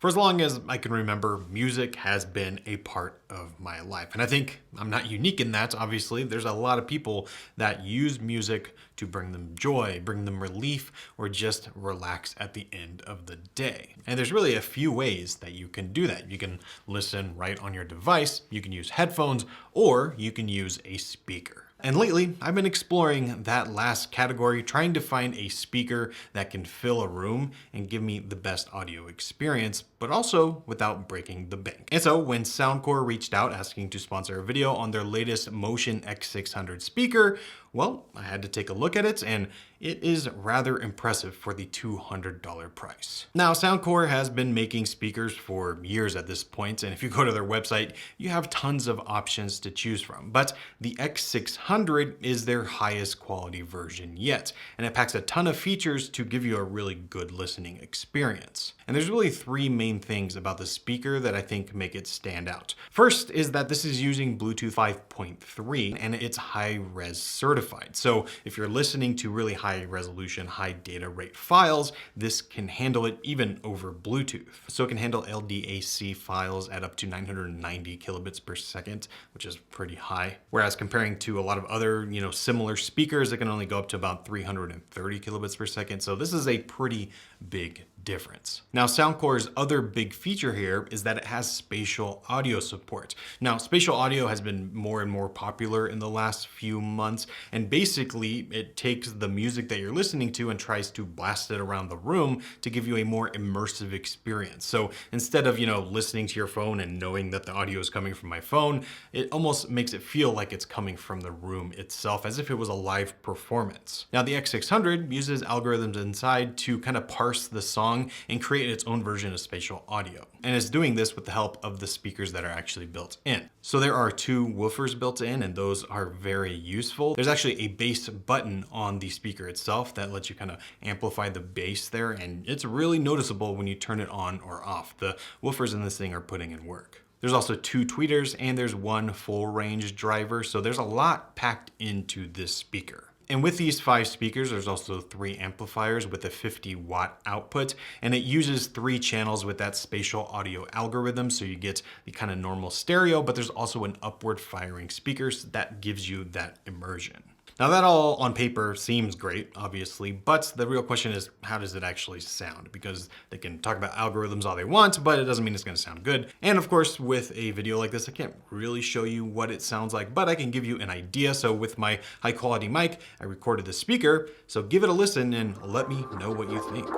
For as long as I can remember, music has been a part of my life. And I think I'm not unique in that, obviously. There's a lot of people that use music to bring them joy, bring them relief, or just relax at the end of the day. And there's really a few ways that you can do that. You can listen right on your device, you can use headphones, or you can use a speaker. And lately, I've been exploring that last category, trying to find a speaker that can fill a room and give me the best audio experience, but also without breaking the bank. And so when Soundcore reached out asking to sponsor a video on their latest Motion X600 speaker, well, I had to take a look at it, and it is rather impressive for the $200 price. Now, Soundcore has been making speakers for years at this point, and if you go to their website, you have tons of options to choose from. But the X600 is their highest quality version yet, and it packs a ton of features to give you a really good listening experience. And there's really three main things about the speaker that I think make it stand out. First is that this is using Bluetooth 5.3, and it's high-res certified. So if you're listening to really high resolution, high data rate files, this can handle it even over Bluetooth. So it can handle LDAC files at up to 990 kilobits per second, which is pretty high. Whereas comparing to a lot of other, similar speakers, it can only go up to about 330 kilobits per second. So this is a pretty big difference. Now, Soundcore's other big feature here is that it has spatial audio support. Now, spatial audio has been more and more popular in the last few months, and basically it takes the music that you're listening to and tries to blast it around the room to give you a more immersive experience. So instead of, listening to your phone and knowing that the audio is coming from my phone, it almost makes it feel like it's coming from the room itself, as if it was a live performance. Now, the X600 uses algorithms inside to kind of parse the song and create its own version of spatial audio. And it's doing this with the help of the speakers that are actually built in. So there are two woofers built in, and those are very useful. There's actually a bass button on the speaker itself that lets you kind of amplify the bass there, and it's really noticeable when you turn it on or off. The woofers in this thing are putting in work. There's also two tweeters, and there's one full range driver, so there's a lot packed into this speaker. And with these 5 speakers, there's also 3 amplifiers with a 50-watt output, and it uses 3 channels with that spatial audio algorithm, so you get the kind of normal stereo, but there's also an upward firing speaker, so that gives you that immersion. Now, that all on paper seems great, obviously, but the real question is, how does it actually sound? Because they can talk about algorithms all they want, but it doesn't mean it's going to sound good. And of course, with a video like this, I can't really show you what it sounds like, but I can give you an idea. So with my high quality mic, I recorded the speaker. So give it a listen and let me know what you think.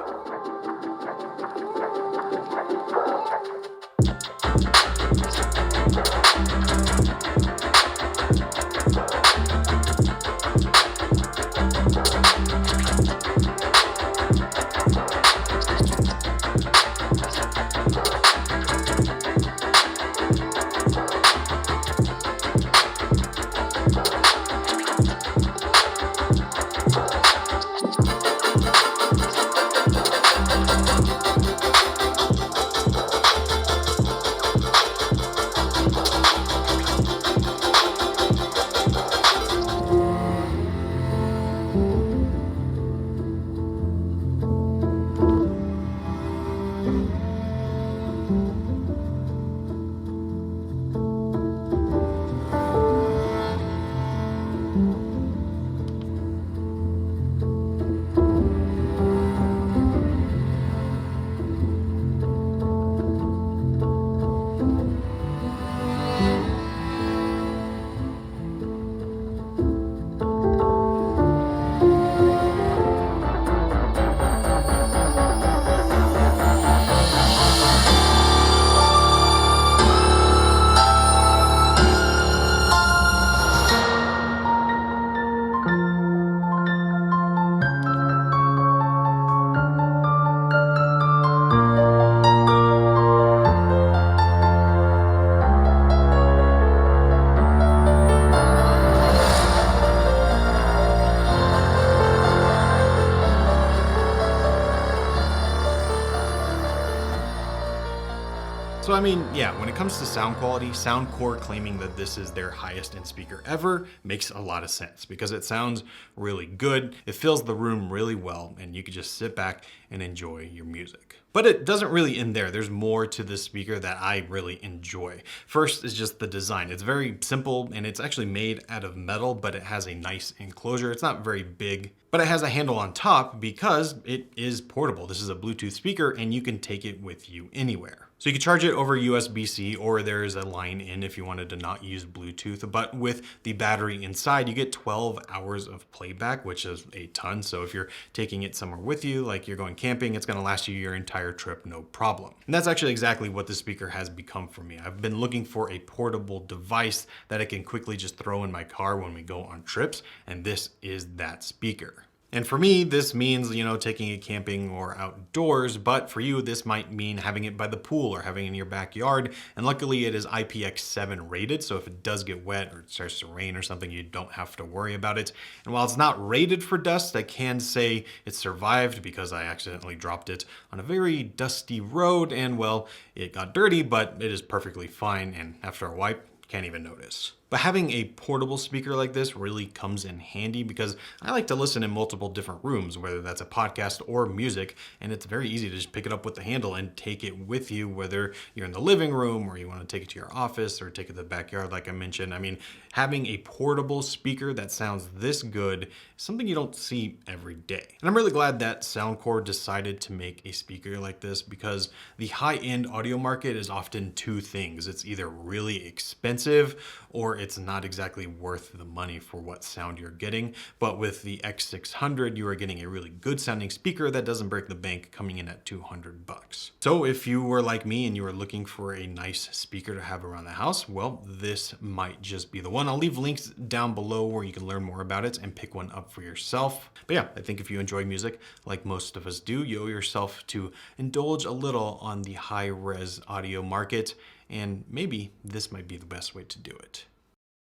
So I mean, yeah, when it comes to sound quality, Soundcore claiming that this is their highest end speaker ever makes a lot of sense because it sounds really good. It fills the room really well, and you could just sit back and enjoy your music. But it doesn't really end there. There's more to this speaker that I really enjoy. First is just the design. It's very simple and it's actually made out of metal, but it has a nice enclosure. It's not very big, but it has a handle on top because it is portable. This is a Bluetooth speaker and you can take it with you anywhere. So you can charge it over USB-C, or there is a line in if you wanted to not use Bluetooth. But with the battery inside, you get 12 hours of playback, which is a ton. So if you're taking it somewhere with you, like you're going camping, it's gonna last you your entire trip, no problem. And that's actually exactly what this speaker has become for me. I've been looking for a portable device that I can quickly just throw in my car when we go on trips, and this is that speaker. And for me, this means, taking it camping or outdoors, but for you, this might mean having it by the pool or having it in your backyard. And luckily it is IPX7 rated, so if it does get wet or it starts to rain or something, you don't have to worry about it. And while it's not rated for dust, I can say it survived because I accidentally dropped it on a very dusty road and, well, it got dirty, but it is perfectly fine, and after a wipe, can't even notice. But having a portable speaker like this really comes in handy because I like to listen in multiple different rooms, whether that's a podcast or music, and it's very easy to just pick it up with the handle and take it with you, whether you're in the living room or you want to take it to your office or take it to the backyard like I mentioned. I mean, having a portable speaker that sounds this good is something you don't see every day. And I'm really glad that Soundcore decided to make a speaker like this because the high-end audio market is often two things. It's either really expensive or it's not exactly worth the money for what sound you're getting. But with the X600, you are getting a really good sounding speaker that doesn't break the bank, coming in at $200. So if you were like me and you were looking for a nice speaker to have around the house, well, this might just be the one. I'll leave links down below where you can learn more about it and pick one up for yourself. But yeah, I think if you enjoy music, like most of us do, you owe yourself to indulge a little on the high-res audio market, and maybe this might be the best way to do it.